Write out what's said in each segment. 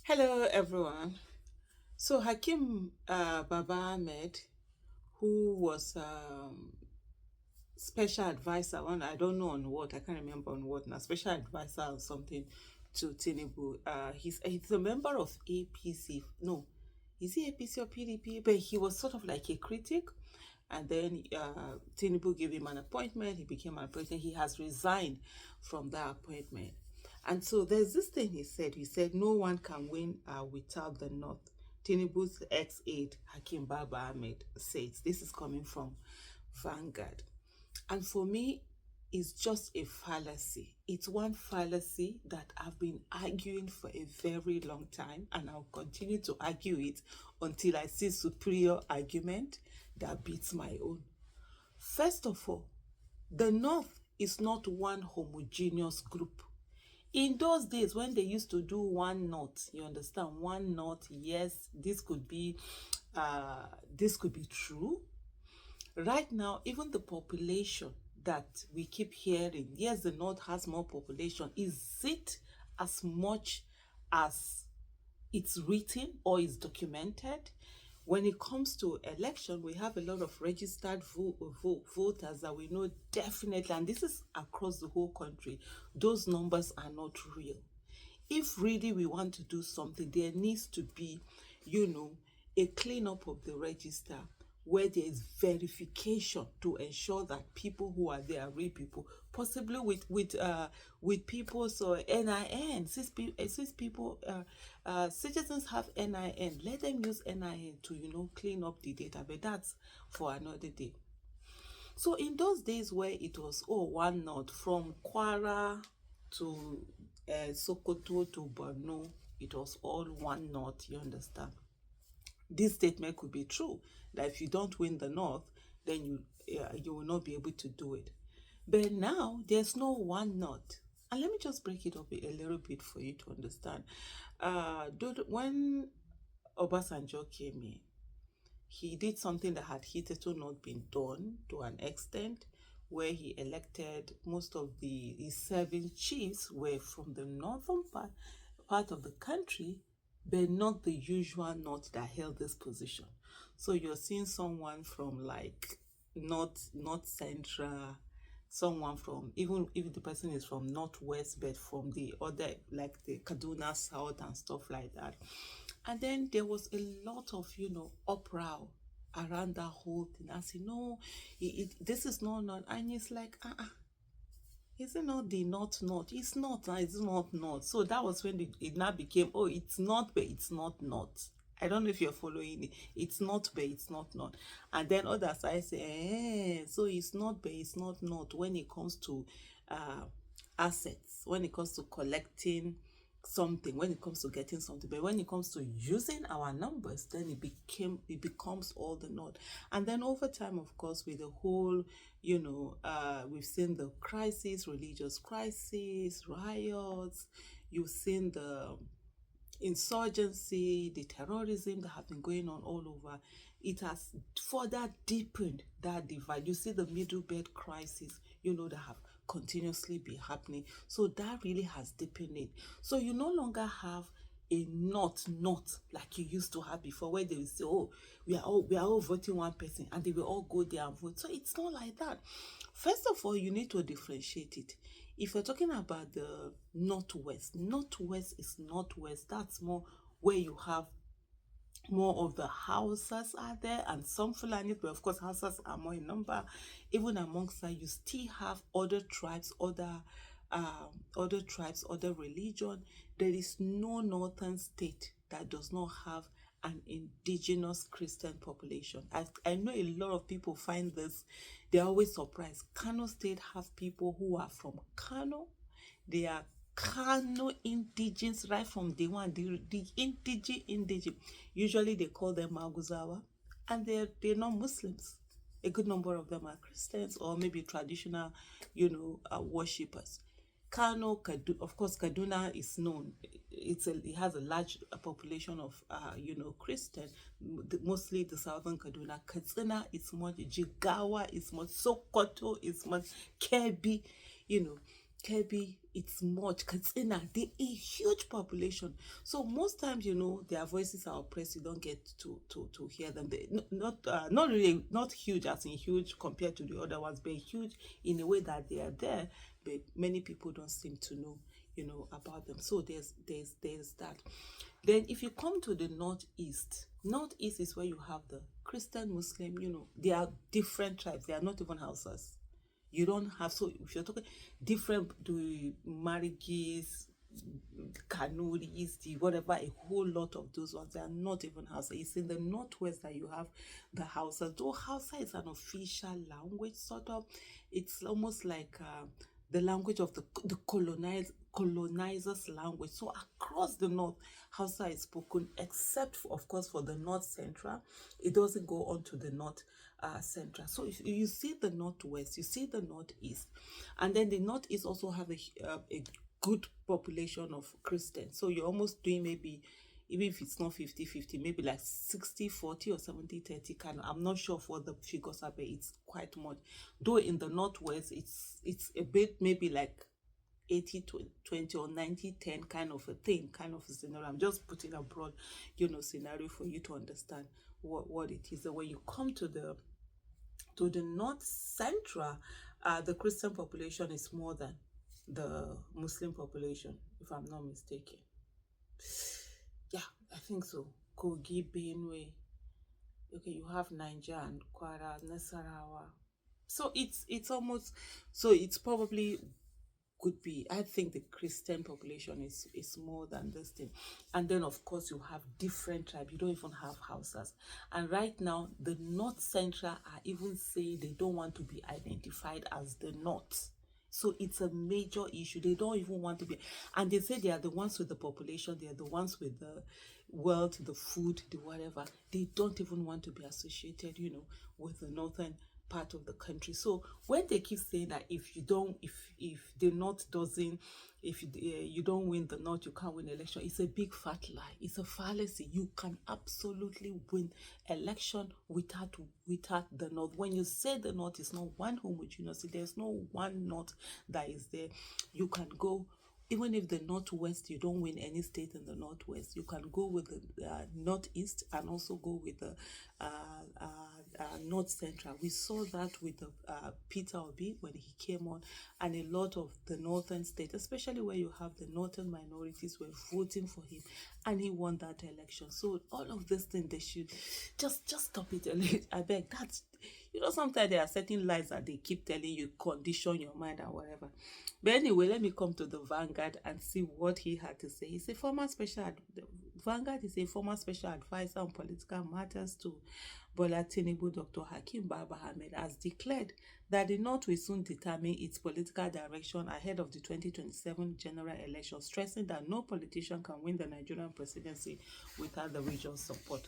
Hello, everyone. So Hakim Baba Ahmed, who was special advisor on, I don't know on what, I can't remember on what now, special advisor or something to Tinubu. He's a member of APC. No, is he APC or PDP? But he was sort of like a critic. And then Tinubu gave him an appointment. He became an appointment. He has resigned from that appointment. And so there's this thing he said. He said, no one can win without the North. Tinubu's ex-aide, Hakim Baba Ahmed, says this is coming from Vanguard. And for me, it's just a fallacy. It's one fallacy that I've been arguing for a very long time, and I'll continue to argue it until I see superior argument that beats my own. First of all, the North is not one homogeneous group. In those days when they used to do one North, you understand, one North, yes, this could be true. Right now, even the population that we keep hearing, yes, the North has more population. Is it as much as it's written or is documented? When it comes to election, we have a lot of registered voters that we know definitely, and this is across the whole country, those numbers are not real. If really we want to do something, there needs to be, a cleanup of the register where there is verification to ensure that people who are there are real people, possibly with people's NIN. Since people citizens have NIN, let them use NIN to clean up the data. But that's for another day. So in those days where it was one North from Kwara to Sokoto to Borno, it was all one North. You understand? This statement could be true, that if you don't win the North, then you will not be able to do it. But now there's no one North. And let me just break it up a little bit for you to understand. When Obasanjo came in, he did something that had hitherto not been done to an extent, where he elected most of his serving chiefs were from the northern part of the country, but not the usual North that held this position. So you're seeing someone from like North Central, someone from, even if the person is from Northwest, but from the other, like the Kaduna South and stuff like that. And then there was a lot of uproar around that whole thing. I said, no, this is not, and it's like, is it not the not? It's not, it's not. So that was when it now became, oh, it's not, but it's not. I don't know if you're following it. It's not, but it's not. And then others, I say, so it's not, but it's not. When it comes to assets, when it comes to collecting something, when it comes to getting something, but when it comes to using our numbers, then it becomes all the North. And then over time, of course, with the whole, we've seen the crisis, religious crisis, riots, you've seen the insurgency, the terrorism that have been going on all over. It has further deepened that divide. You see the Middle Belt crisis, that have continuously been happening. So that really has deepened it. So you no longer have a not like you used to have before, where they will say, oh, we are all voting one person, and they will all go there and vote. So it's not like that. First of all, you need to differentiate it. If you're talking about the Northwest is Northwest. That's more where you have more of the Hausas are there and some Fulani, but of course Hausas are more in number. Even amongst that, you still have other tribes, other religion. There is no northern state that does not have an indigenous Christian population. I know a lot of people find this, they're always surprised. Kano State have people who are from Kano. They are Kano indigens right from day one. The indigen, usually they call them Maguzawa, and they're not Muslims. A good number of them are Christians or maybe traditional, worshippers. Kano, of course, Kaduna is known. It has a large population of Christian, mostly the southern Kaduna. Katsina is much, Jigawa is much, Sokoto is much, Kebbi, Kebbi it's much. Katsina, they a huge population. So most times, their voices are oppressed. You don't get to hear them. They not really, not huge as in huge compared to the other ones, but huge in a way that they are there, but many people don't seem to know, about them. So there's that. Then if you come to the northeast, northeast is where you have the Christian, Muslim. They are different tribes. They are not even houses. You don't have, so if you're talking different, the marriages, Kanuris, the whatever, a whole lot of those ones, they are not even Hausa. It's in the northwest that you have the Hausa. Though Hausa is an official language, sort of, it's almost like the language of the colonizers' language. So across the north, Hausa is spoken, except for, of course, for the north central. It doesn't go on to the north central. So if you see the northwest, you see the northeast, and then the northeast also have a good population of Christians. So you're almost doing maybe, even if it's not 50-50, maybe like 60-40 or 70-30 kind of. I'm not sure for the figures, but it's quite much. Though in the northwest, it's a bit maybe like 80-20 or 90-10 kind of a thing, kind of a scenario. I'm just putting a broad, scenario for you to understand what it is. And when you come to the north central, the Christian population is more than the Muslim population, if I'm not mistaken. Yeah, I think so. Kogi, Benue. Okay, you have Niger and Kwara, Nasarawa. So it's almost, so it's probably could be, I think the Christian population is more than this thing. And then of course you have different tribes. You don't even have houses. And right now the North Central are even saying they don't want to be identified as the North. So it's a major issue. They don't even want to be, and they say they are the ones with the population, they are the ones with the wealth, the food, the whatever. They don't even want to be associated, with the northern part of the country. So when they keep saying that if the north doesn't, if you don't win the north, you can't win election, it's a big fat lie. It's a fallacy. You can absolutely win election without the north. When you say the north is not one homogeneous, there's no one north that is there. You can go, even if the northwest, you don't win any state in the northwest, you can go with the northeast and also go with the north central. We saw that with Peter Obi when he came on, and a lot of the northern states, especially where you have the northern minorities, were voting for him, and he won that election. So all of this thing, they should just stop it. I beg. That's, sometimes there are certain lies that they keep telling you, condition your mind and whatever. But anyway, let me come to the Vanguard and see what he had to say. Vanguard is a former special advisor on political matters to Bola Tinubu. Dr. Hakim Baba Ahmed has declared that the North will soon determine its political direction ahead of the 2027 general election, stressing that no politician can win the Nigerian presidency without the region's support.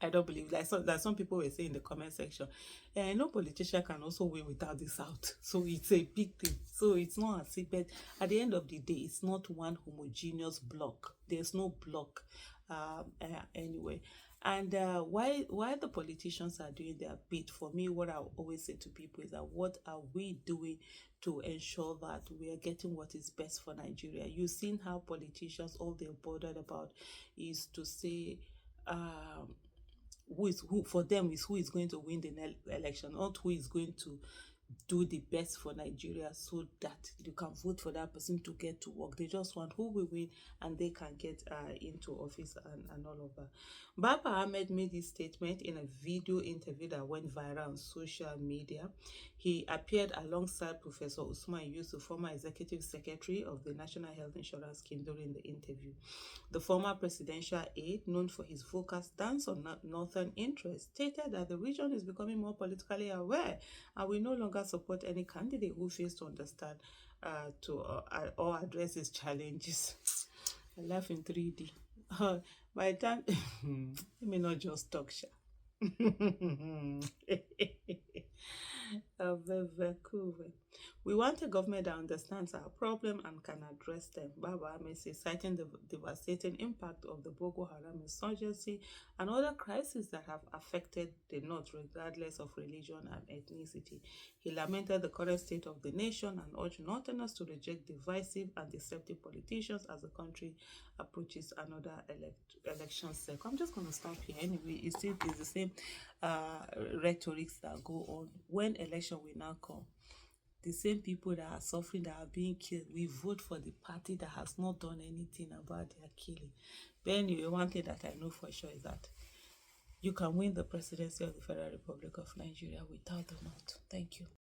I don't believe that. Some people were saying in the comment section, no politician can also win without the South. So it's a big thing. So it's not a secret. At the end of the day, it's not one homogeneous block. There's no block anyway. And why the politicians are doing their bit, for me, what I always say to people is that what are we doing to ensure that we are getting what is best for Nigeria? You've seen how politicians, all they're bothered about is to say, who for them is who is going to win the election, not who is going to do the best for Nigeria so that you can vote for that person to get to work. They just want who will win and they can get into office and all of that. Baba Ahmed made this statement in a video interview that went viral on social media. He appeared alongside Professor Usman Yusuf, former executive secretary of the National Health Insurance Scheme, during the interview. The former presidential aide, known for his vocal stance on northern interests, stated that the region is becoming more politically aware and will no longer support any candidate who fails to understand or address his challenges. I laugh in 3D. By the time, let me not just talk, sha. Very cool. We want a government that understands our problem and can address them. Baba Ahmed says, citing the devastating impact of the Boko Haram insurgency and other crises that have affected the North regardless of religion and ethnicity. He lamented the current state of the nation and urged Northerners to reject divisive and deceptive politicians as the country approaches another election cycle. I'm just going to stop here anyway. It's the same rhetorics that go on when election will now come. The same people that are suffering, that are being killed, we vote for the party that has not done anything about their killing. But anyway, one thing that I know for sure is that you can win the presidency of the Federal Republic of Nigeria without the North. Thank you.